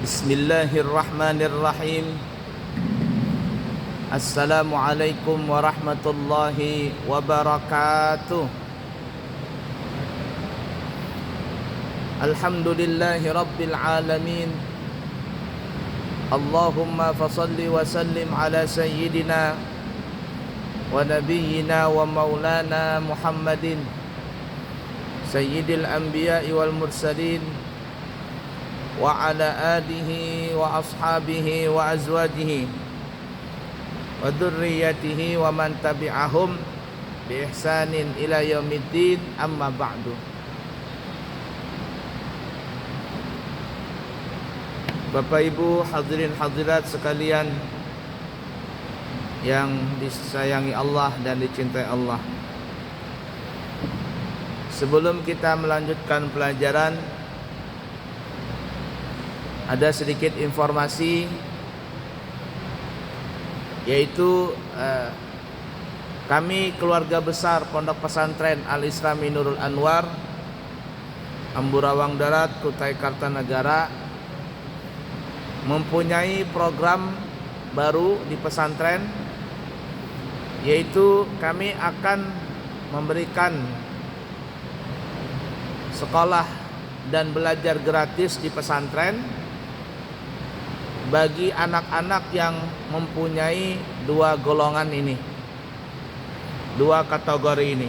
Bismillahirrahmanirrahim. Assalamualaikum warahmatullahi wabarakatuh. Alhamdulillahi rabbil alamin. Allahumma fasalli wa sallim ala sayyidina wa nabiyyina wa maulana Muhammadin sayyidil anbiya'i wal mursalin wa ala alihi wa ashabihi wa azwajihi wa dzurriyyatihi wa man tabi'ahum bi ihsanin ila yaumiddin, amma ba'du. Bapak Ibu hadirin hadirat sekalian yang disayangi Allah dan dicintai Allah, sebelum kita melanjutkan pelajaran, ada sedikit informasi, yaitu kami keluarga besar Pondok Pesantren Al-Islami Nurul Anwar, Amburawang Darat, Kutai Kartanegara, mempunyai program baru di pesantren, yaitu kami akan memberikan sekolah dan belajar gratis di pesantren bagi anak-anak yang mempunyai dua golongan ini, dua kategori ini.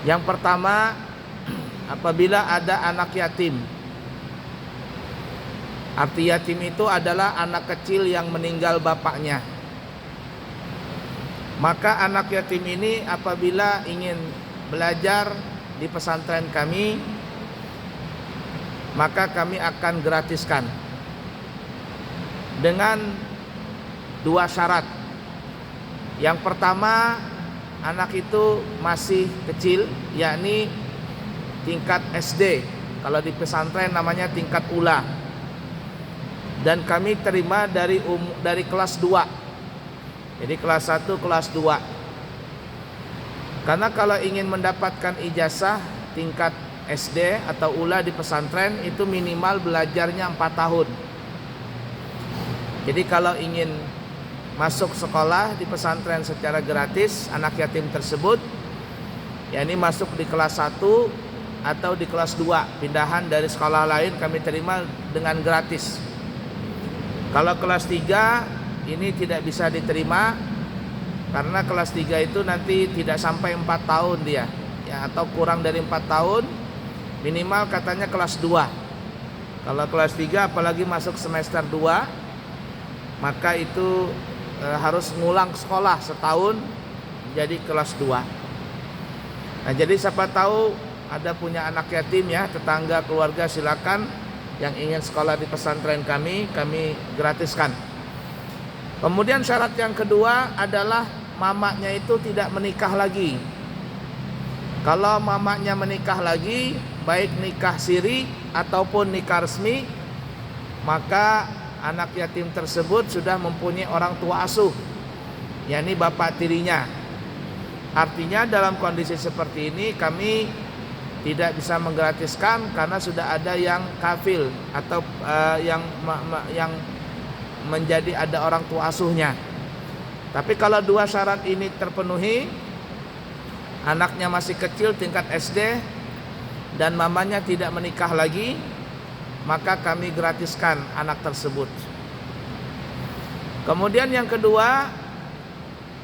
Yang pertama, apabila ada anak yatim. Arti yatim itu adalah anak kecil yang meninggal bapaknya. Maka anak yatim ini apabila ingin belajar di pesantren kami, maka kami akan gratiskan dengan dua syarat. Yang pertama, anak itu masih kecil, yakni tingkat SD. Kalau di pesantren namanya tingkat ula. Dan kami terima dari kelas 2. Jadi kelas 1, kelas 2. Karena kalau ingin mendapatkan ijazah tingkat SD atau ula di pesantren, itu minimal belajarnya 4 tahun. Jadi kalau ingin masuk sekolah di pesantren secara gratis, anak yatim tersebut, yakni masuk di kelas 1 atau di kelas 2, pindahan dari sekolah lain kami terima dengan gratis. Kalau kelas 3 ini tidak bisa diterima, karena kelas 3 itu nanti tidak sampai 4 tahun dia, ya, atau kurang dari 4 tahun, minimal katanya kelas 2. Kalau kelas 3 apalagi masuk semester 2, maka itu harus ngulang sekolah setahun jadi kelas 2. Nah, jadi siapa tahu ada punya anak yatim, ya, tetangga, keluarga, silakan yang ingin sekolah di pesantren kami gratiskan. Kemudian syarat yang kedua adalah mamanya itu tidak menikah lagi. Kalau mamanya menikah lagi, baik nikah siri ataupun nikah resmi, maka anak yatim tersebut sudah mempunyai orang tua asuh, yakni bapak tirinya. Artinya dalam kondisi seperti ini kami tidak bisa menggratiskan karena sudah ada yang kafil atau yang menjadi ada orang tua asuhnya. Tapi kalau dua syarat ini terpenuhi, anaknya masih kecil tingkat SD dan mamanya tidak menikah lagi, maka kami gratiskan anak tersebut. Kemudian yang kedua,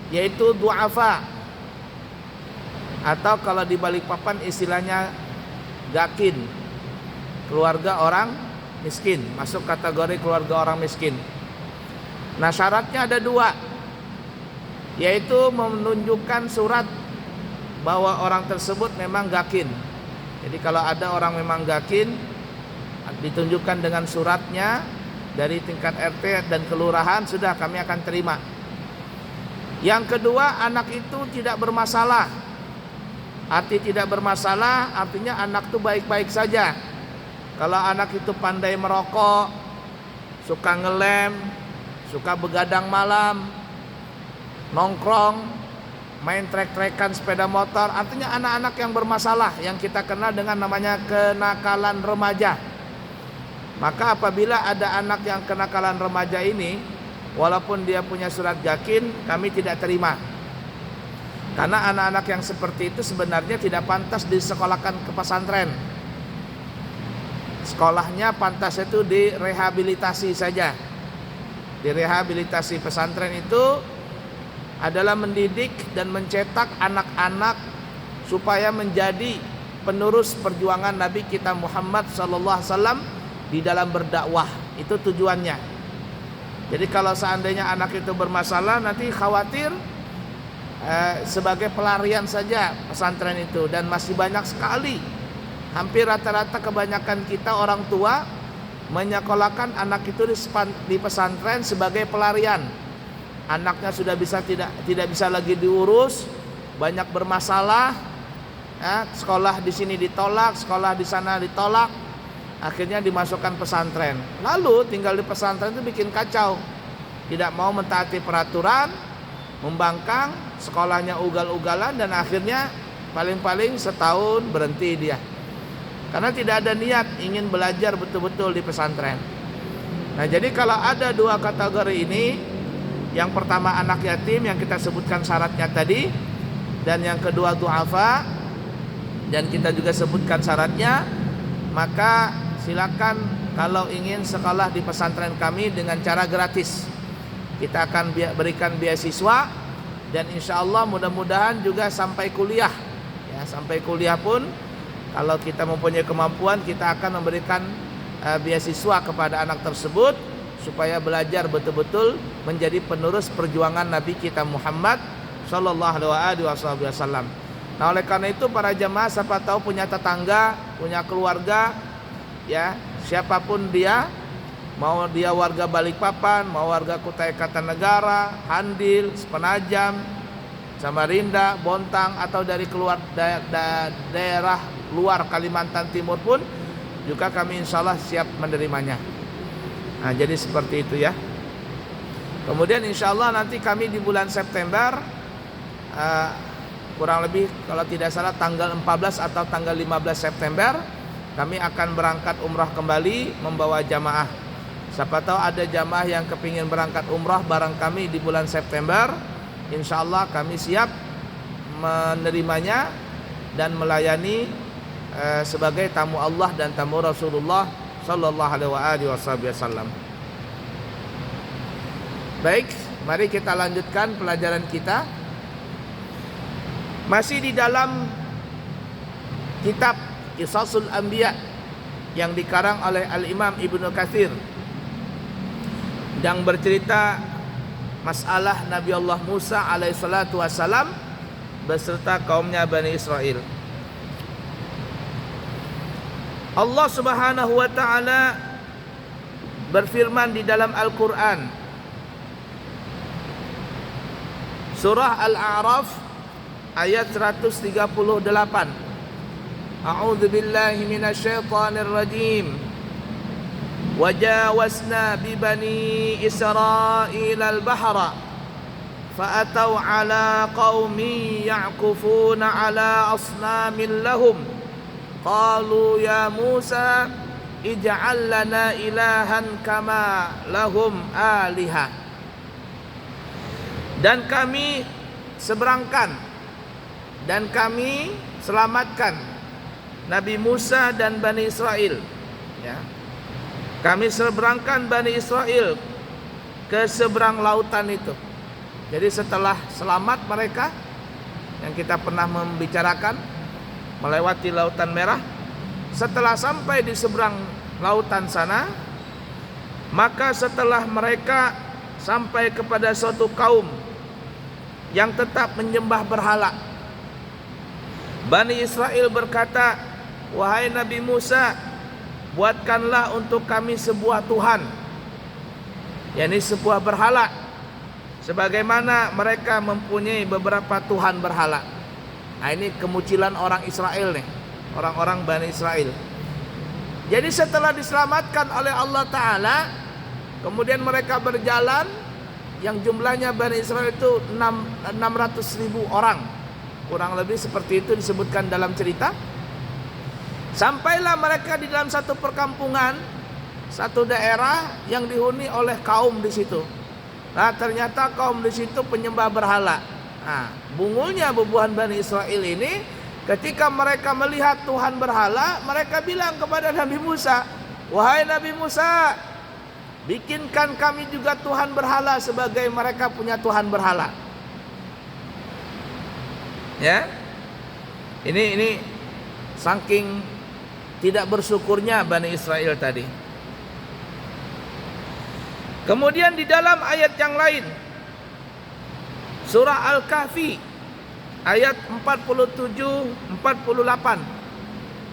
yaitu du'afa, atau kalau di Balikpapan istilahnya gakin, keluarga orang miskin, masuk kategori keluarga orang miskin. Nah, syaratnya ada dua, yaitu menunjukkan surat bahwa orang tersebut memang gakin. Jadi kalau ada orang memang gakin, ditunjukkan dengan suratnya dari tingkat RT dan kelurahan, sudah kami akan terima. Yang kedua, anak itu tidak bermasalah. Arti tidak bermasalah artinya anak itu baik-baik saja. Kalau anak itu pandai merokok, suka ngelem, suka begadang malam, nongkrong, main trek-trekan sepeda motor, artinya anak-anak yang bermasalah, yang kita kenal dengan namanya kenakalan remaja. Maka apabila ada anak yang kenakalan remaja ini, walaupun dia punya surat yakin, kami tidak terima. Karena anak-anak yang seperti itu sebenarnya tidak pantas disekolahkan ke pesantren. Sekolahnya pantas itu direhabilitasi saja. Direhabilitasi. Pesantren itu adalah mendidik dan mencetak anak-anak supaya menjadi penerus perjuangan Nabi kita Muhammad SAW di dalam berdakwah. Itu tujuannya. Jadi kalau seandainya anak itu bermasalah, nanti khawatir sebagai pelarian saja pesantren itu. Dan masih banyak sekali, hampir rata-rata kebanyakan kita orang tua menyekolahkan anak itu di pesantren sebagai pelarian. Anaknya sudah tidak bisa lagi diurus, banyak bermasalah, sekolah di sini ditolak, sekolah di sana ditolak, akhirnya dimasukkan pesantren. Lalu tinggal di pesantren itu bikin kacau, tidak mau mentaati peraturan, membangkang, sekolahnya ugal-ugalan, dan akhirnya paling-paling setahun berhenti dia. Karena tidak ada niat ingin belajar betul-betul di pesantren. Nah, jadi kalau ada dua kategori ini, yang pertama anak yatim yang kita sebutkan syaratnya tadi, dan yang kedua du'afa, dan kita juga sebutkan syaratnya, maka silakan kalau ingin sekolah di pesantren kami dengan cara gratis. Kita akan berikan beasiswa, dan insya Allah mudah-mudahan juga sampai kuliah. Ya, sampai kuliah pun kalau kita mempunyai kemampuan, kita akan memberikan beasiswa kepada anak tersebut supaya belajar betul-betul menjadi penerus perjuangan Nabi kita Muhammad sallallahu alaihi wasallam. Nah, oleh karena itu para jamaah, siapa tahu punya tetangga, punya keluarga, ya, siapapun dia, mau dia warga Balikpapan, mau warga Kutai Kartanegara, Handil, Penajam, Samarinda, Bontang, atau dari keluar daerah luar Kalimantan Timur pun juga kami insya Allah siap menerimanya. Nah, jadi seperti itu ya. Kemudian insya Allah nanti kami di bulan September, kurang lebih kalau tidak salah tanggal 14 atau tanggal 15 September, kami akan berangkat umrah kembali membawa jamaah. Siapa tahu ada jamaah yang kepingin berangkat umrah bareng kami di bulan September, insya Allah kami siap menerimanya dan melayani sebagai tamu Allah dan tamu Rasulullah sallallahu alaihi wasallam. Baik, mari kita lanjutkan pelajaran kita. Masih di dalam kitab Qisasul Anbiya yang dikarang oleh Al-Imam Ibnu Katsir, yang bercerita masalah Nabi Allah Musa alaihissalatu wassalam beserta kaumnya Bani Israel. Allah Subhanahu wa taala berfirman di dalam Al-Qur'an, surah Al-A'raf ayat 138. A'udzu billahi minasyaitonir rajim. Wajawazna bi bani Israil al-bahra fa'atau ala qaumi ya'kufuna ala asnamin lahum qalu ya Musa ij'al lana ilahan kama lahum aliha. Dan kami seberangkan dan kami selamatkan Nabi Musa dan Bani Israel, ya. Kami seberangkan Bani Israel ke seberang lautan itu. Jadi setelah selamat mereka yang kita pernah membicarakan melewati Lautan Merah, setelah sampai di seberang lautan sana, maka setelah mereka sampai kepada suatu kaum yang tetap menyembah berhala, Bani Israel berkata, wahai Nabi Musa, buatkanlah untuk kami sebuah Tuhan, yakni sebuah berhala, sebagaimana mereka mempunyai beberapa Tuhan berhala. Nah, ini kemucilan orang Israel nih, orang-orang Bani Israel. Jadi setelah diselamatkan oleh Allah Ta'ala, kemudian mereka berjalan, yang jumlahnya Bani Israel itu 600.000 orang, kurang lebih seperti itu disebutkan dalam cerita. Sampailah mereka di dalam satu perkampungan satu daerah yang dihuni oleh kaum di situ. Nah, ternyata kaum di situ penyembah berhala. Nah, bungulnya bubuhan Bani Israel ini, ketika mereka melihat Tuhan berhala, mereka bilang kepada Nabi Musa, "Wahai Nabi Musa, bikinkan kami juga Tuhan berhala sebagai mereka punya Tuhan berhala." Ya, ini saking tidak bersyukurnya Bani Israel tadi. Kemudian di dalam ayat yang lain, surah Al-Kahfi ayat 47-48,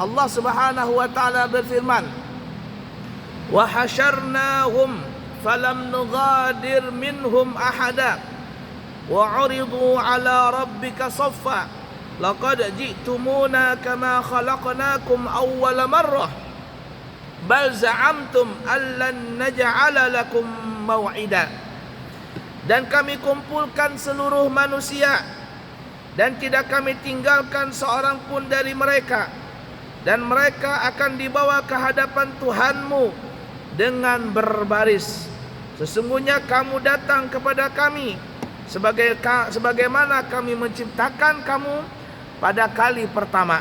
Allah Subhanahu wa taala berfirman, "Wa hasyarnahum falam nughadir minhum ahada wa 'uridu 'ala rabbika saffa laqad ji'tumuna kama khalaqnakum awwala marrah bal za'amtum allan naj'ala lakum mau'ida." Dan kami kumpulkan seluruh manusia dan tidak kami tinggalkan seorang pun dari mereka, dan mereka akan dibawa ke hadapan Tuhanmu dengan berbaris. Sesungguhnya kamu datang kepada kami sebagaimana kami menciptakan kamu pada kali pertama.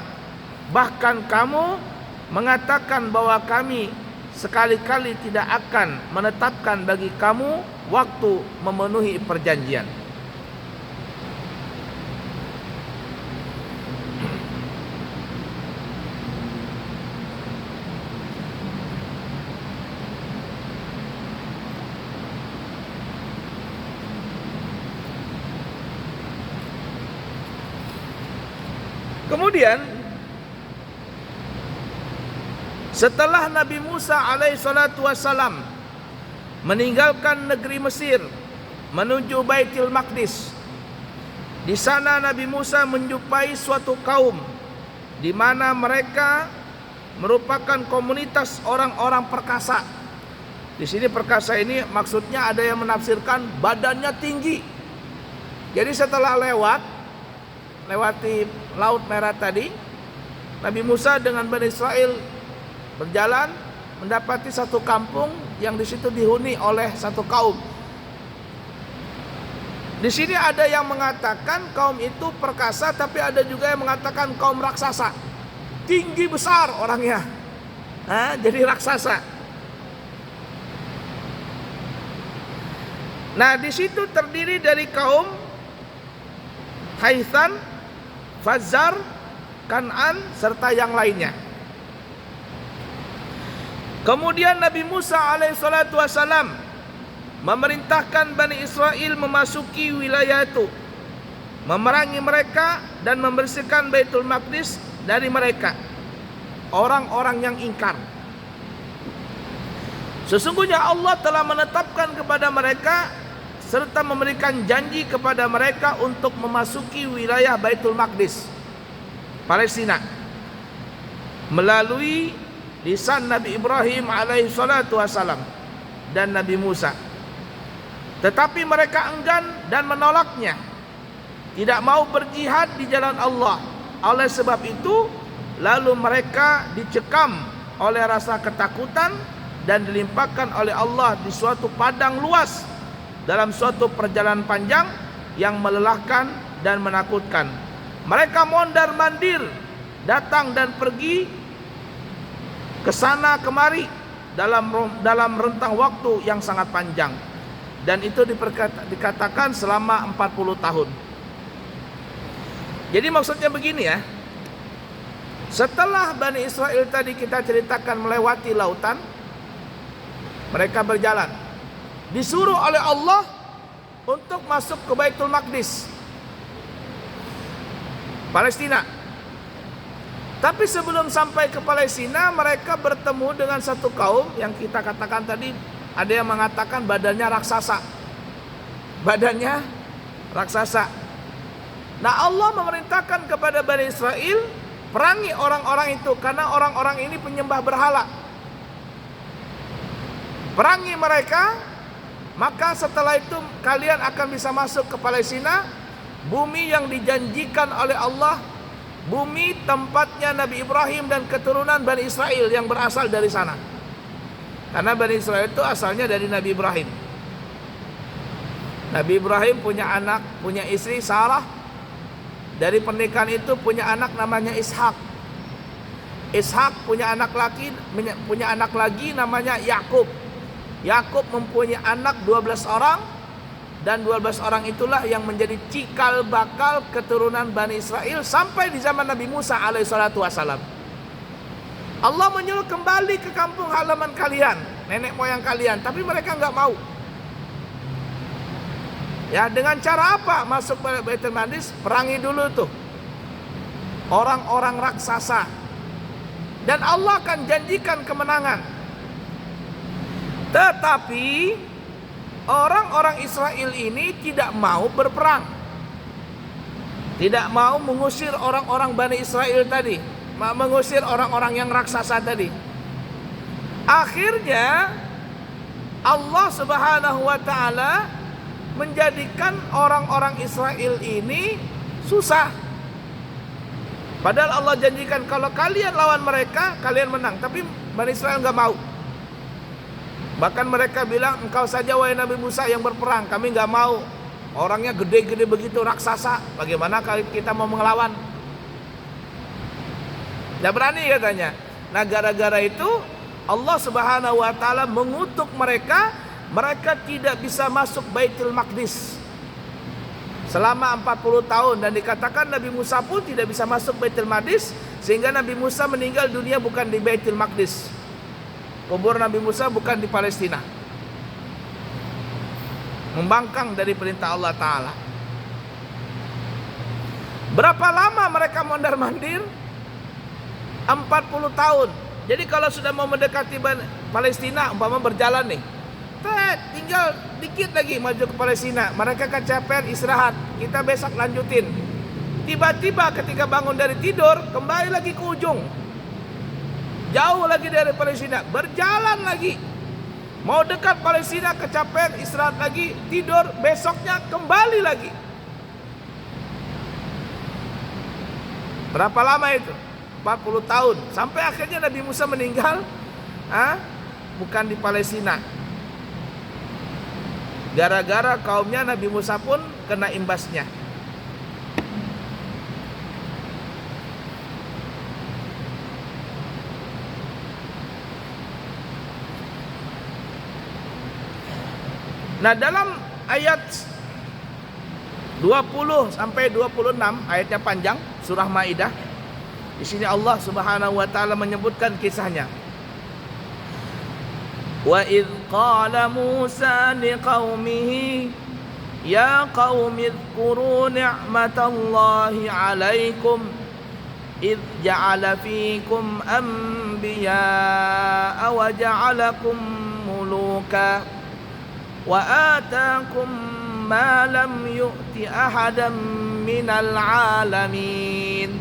Bahkan kamu mengatakan bahwa kami sekali-kali tidak akan menetapkan bagi kamu waktu memenuhi perjanjian. Kemudian setelah Nabi Musa alaihissalatu wassalam meninggalkan negeri Mesir menuju Baitul Maqdis, di sana Nabi Musa menjumpai suatu kaum di mana mereka merupakan komunitas orang-orang perkasa. Di sini perkasa ini maksudnya ada yang menafsirkan badannya tinggi. Jadi setelah lewati Laut Merah tadi, Nabi Musa dengan Bani Israel berjalan mendapati satu kampung yang di situ dihuni oleh satu kaum. Di sini ada yang mengatakan kaum itu perkasa, tapi ada juga yang mengatakan kaum raksasa. Tinggi besar orangnya. Jadi raksasa. Nah, di situ terdiri dari kaum Haithan, Fazar, Kan'an serta yang lainnya. Kemudian Nabi Musa alaihissalatu wassalam memerintahkan Bani Israel memasuki wilayah itu, memerangi mereka dan membersihkan Baitul Maqdis dari mereka, orang-orang yang ingkar. Sesungguhnya Allah telah menetapkan kepada mereka serta memberikan janji kepada mereka untuk memasuki wilayah Baitul Maqdis, Palestina, melalui lisan Nabi Ibrahim alaihissalatu wassalam dan Nabi Musa. Tetapi mereka enggan dan menolaknya, tidak mau berjihad di jalan Allah. Oleh sebab itu, lalu mereka dicekam oleh rasa ketakutan dan dilimpahkan oleh Allah di suatu padang luas dalam suatu perjalanan panjang yang melelahkan dan menakutkan. Mereka mondar-mandir, datang dan pergi ke sana kemari dalam rentang waktu yang sangat panjang, dan itu dikatakan selama 40 tahun. Jadi maksudnya begini ya, setelah Bani Israel tadi kita ceritakan melewati lautan, mereka berjalan, disuruh oleh Allah untuk masuk ke Baitul Maqdis, Palestina. Tapi sebelum sampai ke Palestina, mereka bertemu dengan satu kaum yang kita katakan tadi, ada yang mengatakan badannya raksasa. Badannya raksasa. Nah, Allah memerintahkan kepada Bani Israel, perangi orang-orang itu karena orang-orang ini penyembah berhala. Perangi mereka, maka setelah itu kalian akan bisa masuk ke Palestina, bumi yang dijanjikan oleh Allah, bumi tempatnya Nabi Ibrahim dan keturunan Bani Israel yang berasal dari sana. Karena Bani Israel itu asalnya dari Nabi Ibrahim. Nabi Ibrahim punya anak, punya istri Sarah. Dari pernikahan itu punya anak namanya Ishak. Ishak punya anak lagi namanya Yakub. Yakub mempunyai anak 12 orang, dan 12 orang itulah yang menjadi cikal bakal keturunan Bani Israel sampai di zaman Nabi Musa alaihissalatu wassalam. Allah menyuruh kembali ke kampung halaman kalian, nenek moyang kalian, tapi mereka nggak mau. Ya, dengan cara apa masuk Baitul Maqdis? Perangi dulu tuh orang-orang raksasa, dan Allah akan janjikan kemenangan. Tetapi orang-orang Israel ini tidak mau berperang, tidak mau mengusir orang-orang Bani Israel tadi, mengusir orang-orang yang raksasa tadi. Akhirnya Allah Subhanahu wa taala menjadikan orang-orang Israel ini susah. Padahal Allah janjikan kalau kalian lawan mereka, kalian menang. Tapi Bani Israel nggak mau. Bahkan mereka bilang, engkau saja wahai Nabi Musa yang berperang, kami nggak mau. Orangnya gede-gede begitu, raksasa. Bagaimana kalau kita mau melawan? Nggak berani katanya. Nah, gara-gara itu Allah Subhanahu wa taala mengutuk mereka. Mereka tidak bisa masuk Baitul Maqdis selama 40 tahun, dan dikatakan Nabi Musa pun tidak bisa masuk Baitul Maqdis, sehingga Nabi Musa meninggal dunia bukan di Baitul Maqdis. Kubur Nabi Musa bukan di Palestina. Membangkang dari perintah Allah Ta'ala. Berapa lama mereka mondar-mandir? 40 tahun. Jadi kalau sudah mau mendekati Palestina, umpama berjalan nih, tinggal dikit lagi maju ke Palestina, mereka kecapean istirahat, kita besok lanjutin. Tiba-tiba ketika bangun dari tidur, kembali lagi ke ujung, jauh lagi dari Palestina, berjalan lagi, mau dekat Palestina, kecapean istirahat lagi, tidur, besoknya kembali lagi. Berapa lama itu? 40 tahun, sampai akhirnya Nabi Musa meninggal bukan di Palestina. Gara-gara kaumnya Nabi Musa pun kena imbasnya. Nah, dalam ayat 20 sampai 26, ayatnya panjang, surah Maidah. Di sini Allah Subhanahu wa taala menyebutkan kisahnya. وَإِذْ قَالَ مُوسَى لِقَوْمِهِ يَا قَوْمِ اذْكُرُوا نِعْمَةَ اللَّهِ عَلَيْكُمْ إِذْ جَعَلَ فِيكُمْ أَنْبِيَاءَ وَجَعَلَكُمْ مُلُوكًا وَآتَاكُمْ مَا لَمْ يُؤْتِ أَحَدًا مِنَ الْعَالَمِينَ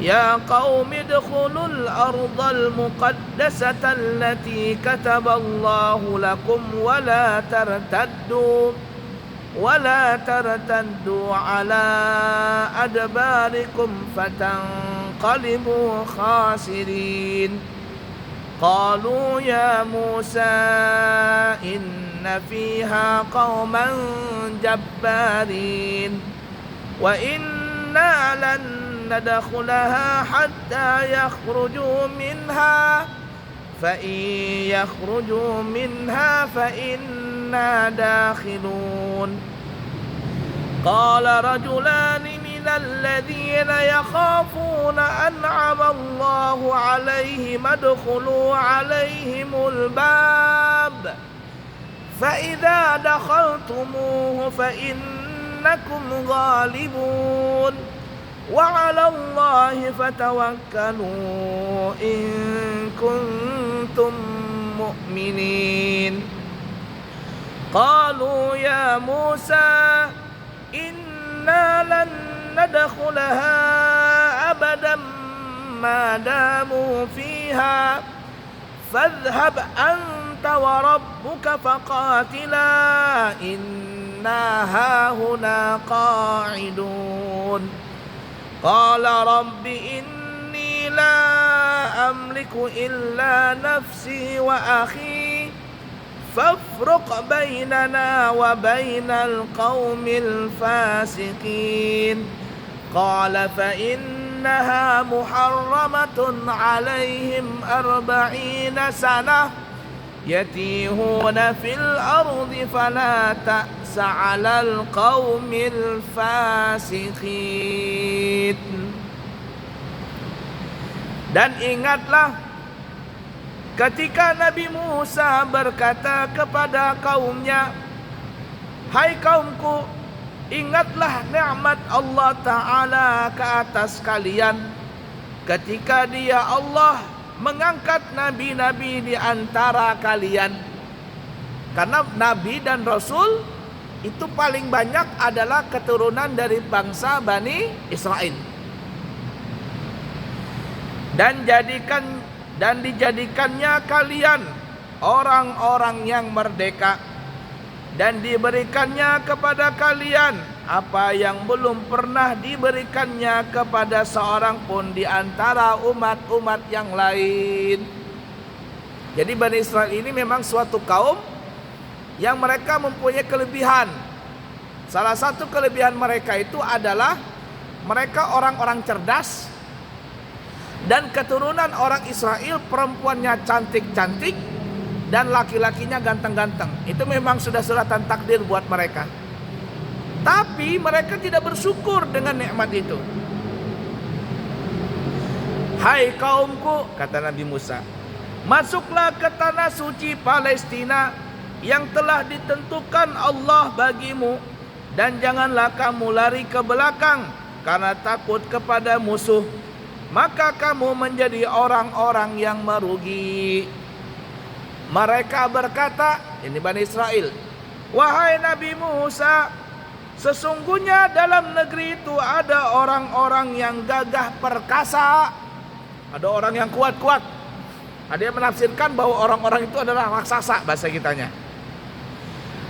يا قوم ادخلوا الأرض المقدسة التي كتب الله لكم ولا ترتدوا على أدباركم فتنقلبوا خاسرين قالوا يا موسى إن فيها قوما جبارين وإنا لن ندخلها حتى يخرجوا منها فإن يخرجوا منها فإنا داخلون قال رجلان من الذين يخافون أنعم الله عليهم ادخلوا عليهم الباب فإذا دخلتموه فإنكم غالبون وعلى الله فتوكلوا إن كنتم مؤمنين قالوا يا موسى إنا لن ندخلها أبدا ما داموا فيها فاذهب أنت وربك فقاتلا إنا هاهنا قاعدون قال رب إني لا amliku illa nafsi wa akhi fafruq bainana wa bainal qaumil fasiqin. Qala fa innaha muharramatun alaihim 40 sanah yatihuna fil ardi fala ta'sa 'alal qaumil fasiqin. Dan ingatlah ketika Nabi Musa berkata kepada kaumnya, "Hai kaumku, ingatlah nikmat Allah Ta'ala ke atas kalian ketika Dia Allah mengangkat nabi-nabi di antara kalian." Karena nabi dan rasul itu paling banyak adalah keturunan dari bangsa Bani Israel. Dan dijadikannya kalian orang-orang yang merdeka, dan diberikannya kepada kalian apa yang belum pernah diberikannya kepada seorang pun di antara umat-umat yang lain. Jadi Bani Israel ini memang suatu kaum yang mereka mempunyai kelebihan. Salah satu kelebihan mereka itu adalah mereka orang-orang cerdas, dan keturunan orang Israel perempuannya cantik-cantik dan laki-lakinya ganteng-ganteng. Itu memang sudah suratan takdir buat mereka. Tapi mereka tidak bersyukur dengan nikmat itu. "Hai kaumku," kata Nabi Musa, "masuklah ke tanah suci Palestina yang telah ditentukan Allah bagimu, dan janganlah kamu lari ke belakang karena takut kepada musuh. Maka kamu menjadi orang-orang yang merugi." Mereka berkata, ini Bani Israel, "Wahai Nabi Musa, sesungguhnya dalam negeri itu ada orang-orang yang gagah perkasa." Ada orang yang kuat-kuat. Ada yang menafsirkan bahwa orang-orang itu adalah raksasa bahasa kitanya.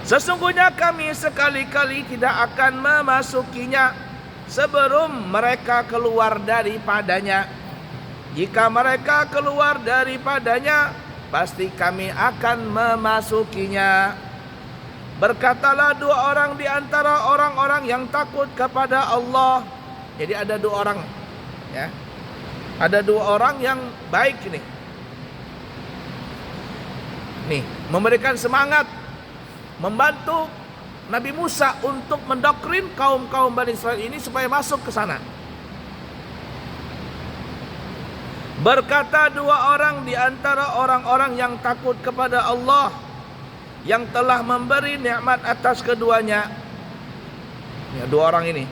"Sesungguhnya kami sekali-kali tidak akan memasukinya sebelum mereka keluar daripadanya. Jika mereka keluar daripadanya, pasti kami akan memasukinya." Berkatalah dua orang di antara orang-orang yang takut kepada Allah. Jadi ada dua orang, ya. Ada dua orang yang baik ini. Nih, memberikan semangat, membantu Nabi Musa untuk mendoktrin kaum-kaum Bani Israel ini supaya masuk ke sana. Berkata dua orang di antara orang-orang yang takut kepada Allah, yang telah memberi nikmat atas keduanya. Ya, dua orang ini.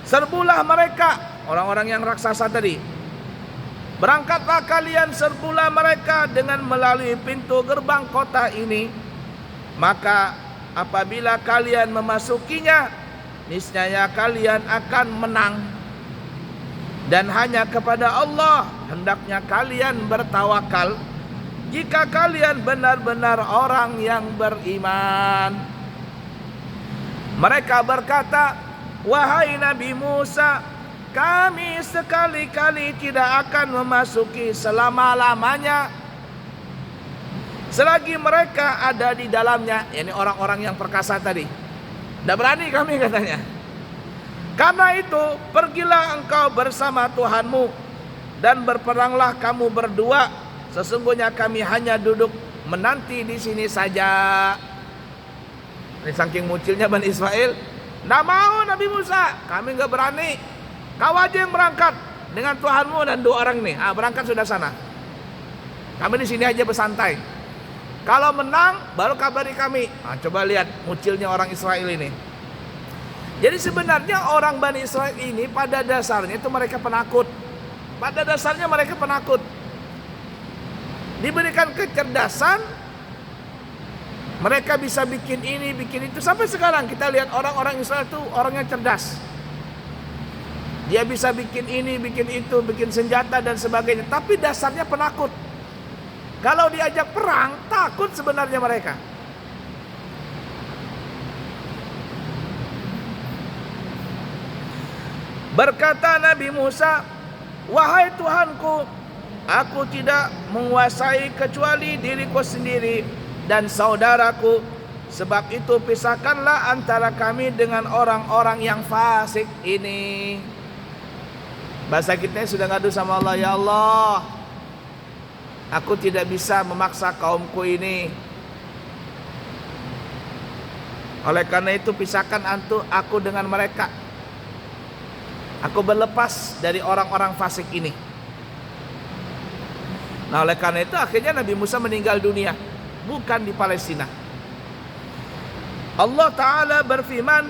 "Serbulah mereka," orang-orang yang raksasa tadi. "Berangkatlah kalian, serbulah mereka dengan melalui pintu gerbang kota ini. Maka apabila kalian memasukinya, niscaya kalian akan menang. Dan hanya kepada Allah hendaknya kalian bertawakal, jika kalian benar-benar orang yang beriman." Mereka berkata, "Wahai Nabi Musa, kami sekali-kali tidak akan memasuki selama-lamanya selagi mereka ada di dalamnya." Ini orang-orang yang perkasa tadi. Tidak berani kami, katanya. "Karena itu pergilah engkau bersama Tuhanmu dan berperanglah kamu berdua. Sesungguhnya kami hanya duduk menanti di sini saja." Ini saking mucilnya Bani Israel. "Nggak mau Nabi Musa, kami nggak berani. Kau aja yang berangkat dengan Tuhanmu dan dua orang nih. Berangkat sudah sana. Kami di sini aja bersantai. Kalau menang baru kabari kami." Coba lihat mucilnya orang Israel ini. Jadi sebenarnya orang Bani Israel ini pada dasarnya itu mereka penakut. Pada dasarnya mereka penakut. Diberikan kecerdasan, mereka bisa bikin ini, bikin itu. Sampai sekarang kita lihat orang-orang Israel itu orangnya cerdas. Dia bisa bikin ini, bikin itu, bikin senjata dan sebagainya. Tapi dasarnya penakut. Kalau diajak perang, takut sebenarnya mereka. Berkata Nabi Musa, "Wahai Tuhanku, Aku tidak menguasai kecuali diriku sendiri dan saudaraku. Sebab itu pisahkanlah antara kami dengan orang-orang yang fasik ini. Bahasa kita sudah ngadu sama Allah, ya Allah, aku tidak bisa memaksa kaumku ini. Oleh karena itu pisahkan aku dengan mereka. Aku berlepas dari orang-orang fasik ini. Nah, oleh karena itu akhirnya Nabi Musa meninggal dunia, bukan di Palestina. Allah Ta'ala berfirman,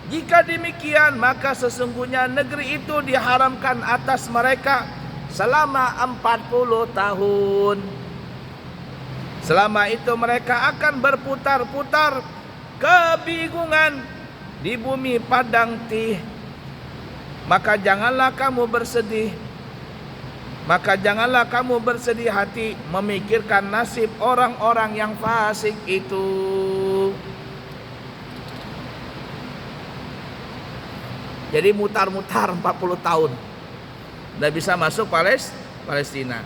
jika demikian maka sesungguhnya negeri itu diharamkan atas mereka selama 40 tahun. Selama itu mereka akan berputar-putar kebingungan di bumi padang tih. Maka janganlah kamu bersedih hati memikirkan nasib orang-orang yang fasik itu. Jadi mutar-mutar 40 tahun udah bisa masuk Palestina.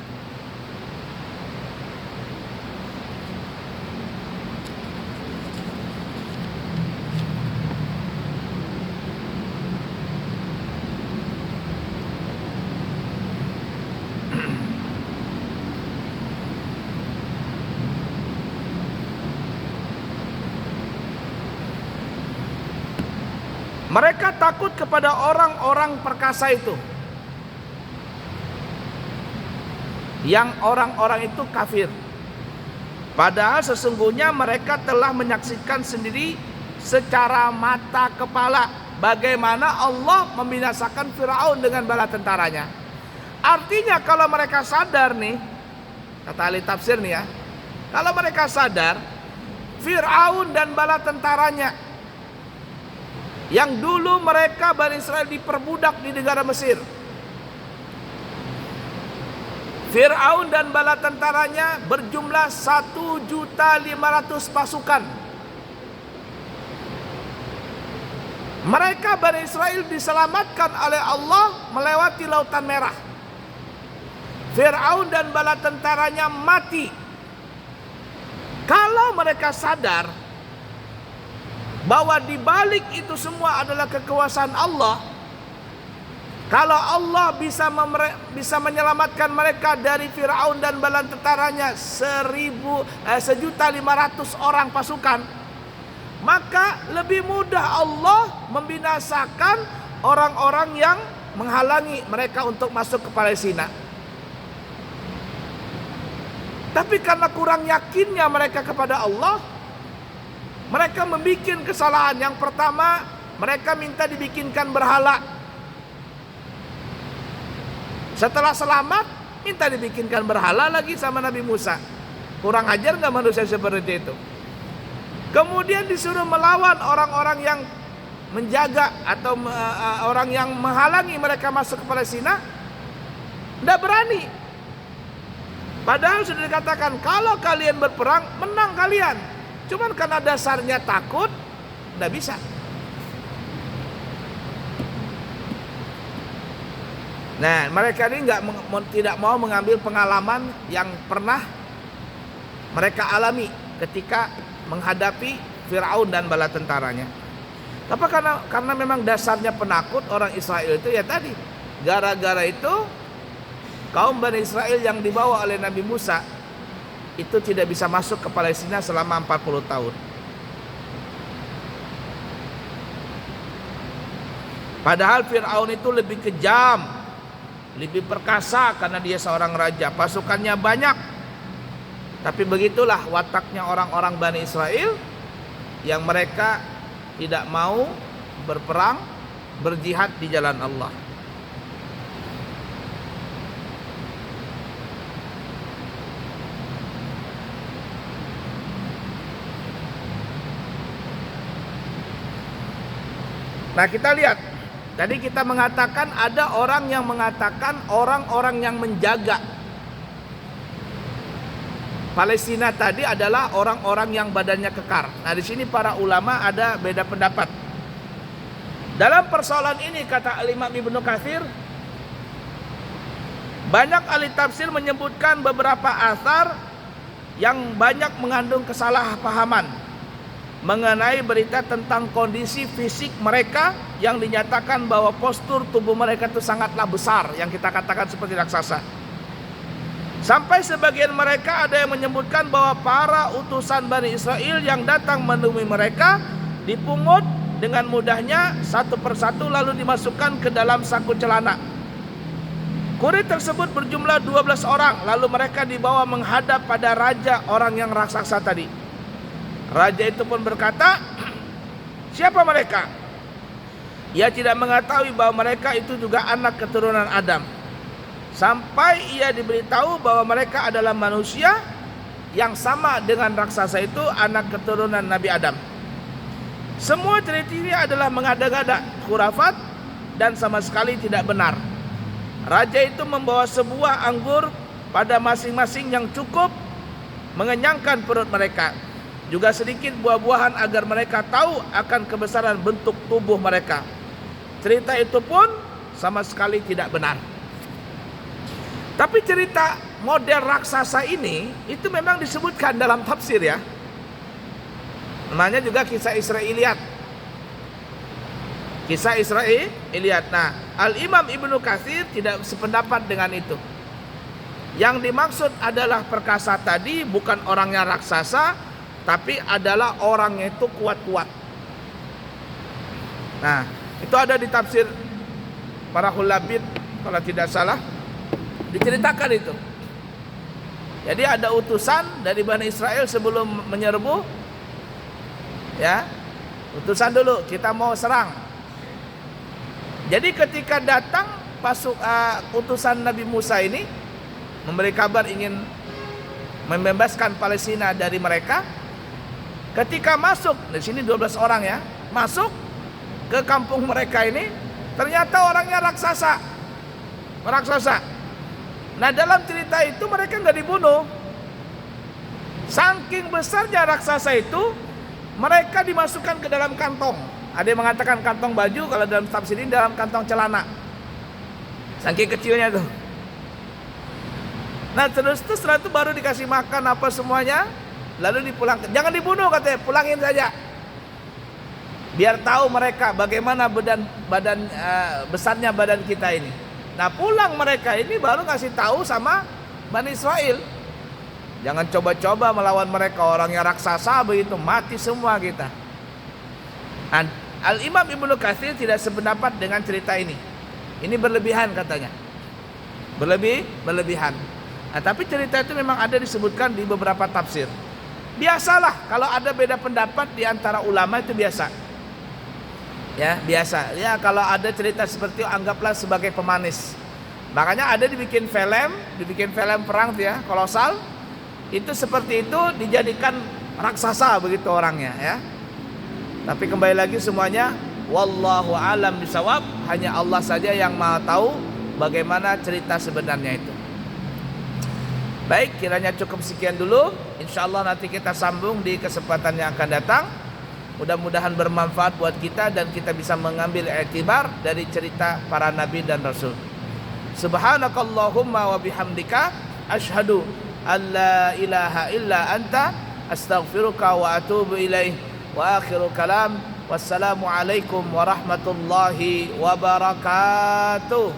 Mereka takut kepada orang-orang perkasa itu, yang orang-orang itu kafir. Padahal sesungguhnya mereka telah menyaksikan sendiri secara mata kepala bagaimana Allah membinasakan Firaun dengan bala tentaranya. Artinya kalau mereka sadar nih, kata ahli tafsir nih ya, kalau mereka sadar Firaun dan bala tentaranya yang dulu mereka Bani Israel diperbudak di negara Mesir, Fir'aun dan bala tentaranya berjumlah 1.500.000 pasukan. Mereka Bani Israel diselamatkan oleh Allah melewati Lautan Merah. Fir'aun dan bala tentaranya mati. Kalau mereka sadar bahwa di balik itu semua adalah kekuasaan Allah, kalau Allah bisa menyelamatkan mereka dari Firaun dan bala tentaranya 1.500.000 orang pasukan, maka lebih mudah Allah membinasakan orang-orang yang menghalangi mereka untuk masuk ke Palestina. Tapi karena kurang yakinnya mereka kepada Allah, mereka membuat kesalahan. Yang pertama, mereka minta dibikinkan berhala. Setelah selamat, minta dibikinkan berhala lagi sama Nabi Musa. Kurang ajar nggak manusia seperti itu? Kemudian disuruh melawan orang-orang yang menjaga atau orang yang menghalangi mereka masuk ke Palestina. Tidak berani. Padahal sudah dikatakan kalau kalian berperang menang kalian. Cuman karena dasarnya takut, tidak bisa. Nah, mereka ini tidak mau mengambil pengalaman yang pernah mereka alami ketika menghadapi Firaun dan bala tentaranya. Tapi karena memang dasarnya penakut orang Israel itu ya tadi, gara-gara itu kaum Bani Israel yang dibawa oleh Nabi Musa itu tidak bisa masuk ke Palestina selama 40 tahun. Padahal Fir'aun itu lebih kejam, lebih perkasa karena dia seorang raja, pasukannya banyak. Tapi begitulah wataknya orang-orang Bani Israel yang mereka tidak mau berperang, berjihad di jalan Allah. Nah, kita lihat. Tadi kita mengatakan ada orang yang mengatakan orang-orang yang menjaga Palestina tadi adalah orang-orang yang badannya kekar. Nah, di sini para ulama ada beda pendapat. Dalam persoalan ini kata Imam Ibnu Katsir, Banyak ahli tafsir menyebutkan beberapa asar yang banyak mengandung kesalahpahaman mengenai berita tentang kondisi fisik mereka yang dinyatakan bahwa postur tubuh mereka itu sangatlah besar, yang kita katakan seperti raksasa. Sampai sebagian mereka ada yang menyebutkan bahwa para utusan Bani Israel yang datang menemui mereka dipungut dengan mudahnya satu persatu lalu dimasukkan ke dalam saku celana. Kurir tersebut berjumlah 12 orang, lalu mereka dibawa menghadap pada raja orang yang raksasa tadi. Raja itu pun berkata, siapa mereka? Ia tidak mengetahui bahwa mereka itu juga anak keturunan Adam. Sampai ia diberitahu bahwa mereka adalah manusia yang sama dengan raksasa itu, anak keturunan Nabi Adam. Semua cerita ini adalah mengada-ngada, khurafat, dan sama sekali tidak benar. Raja itu membawa sebuah anggur pada masing-masing yang cukup mengenyangkan perut mereka. Juga sedikit buah-buahan agar mereka tahu akan kebesaran bentuk tubuh mereka. Cerita itu pun sama sekali tidak benar. Tapi cerita model raksasa ini itu memang disebutkan dalam tafsir ya. Namanya juga kisah Israiliyat. Kisah Israiliyat. Nah, Al-Imam Ibnu Katsir tidak sependapat dengan itu. Yang dimaksud adalah perkasa tadi bukan orangnya raksasa, tapi adalah orangnya itu kuat-kuat. Nah, itu ada di tafsir para Hulabid kalau tidak salah, diceritakan itu. Jadi ada utusan dari Bani Israel sebelum menyerbu, ya, utusan dulu, kita mau serang. Jadi ketika datang utusan Nabi Musa ini memberi kabar ingin membebaskan Palestina dari mereka, ketika masuk, di sini 12 orang ya, masuk ke kampung mereka ini, ternyata orangnya raksasa. Nah, dalam cerita itu mereka nggak dibunuh. Saking besarnya raksasa itu, mereka dimasukkan ke dalam kantong. Ada yang mengatakan kantong baju, kalau dalam tafsir ini dalam kantong celana. Saking kecilnya tuh. Nah, terus setelah itu baru dikasih makan apa semuanya, lalu dipulangkan. Jangan dibunuh katanya, pulangin saja. Biar tahu mereka bagaimana besarnya badan kita ini. Nah, pulang mereka ini baru ngasih tahu sama Bani Israel. Jangan coba-coba melawan mereka, orangnya raksasa begitu, mati semua kita. Al-Imam Ibnu Katsir tidak sependapat dengan cerita ini. Ini berlebihan katanya. Berlebihan. Nah, tapi cerita itu memang ada disebutkan di beberapa tafsir. Biasalah kalau ada beda pendapat di antara ulama itu biasa. Ya, biasa. Ya, kalau ada cerita seperti itu anggaplah sebagai pemanis. Makanya ada dibikin film perang tuh ya, kolosal. Itu seperti itu dijadikan raksasa begitu orangnya ya. Tapi kembali lagi semuanya wallahu alam bisawab, hanya Allah saja yang Maha tahu bagaimana cerita sebenarnya itu. Baik, kiranya cukup sekian dulu. Insyaallah nanti kita sambung di kesempatan yang akan datang. Mudah-mudahan bermanfaat buat kita dan kita bisa mengambil i'tibar dari cerita para nabi dan rasul. Subhanakallahumma wa bihamdika asyhadu an la ilaha illa anta astaghfiruka wa atubu ilaih. Wa akhiru kalam, wassalamu alaikum warahmatullahi wabarakatuh.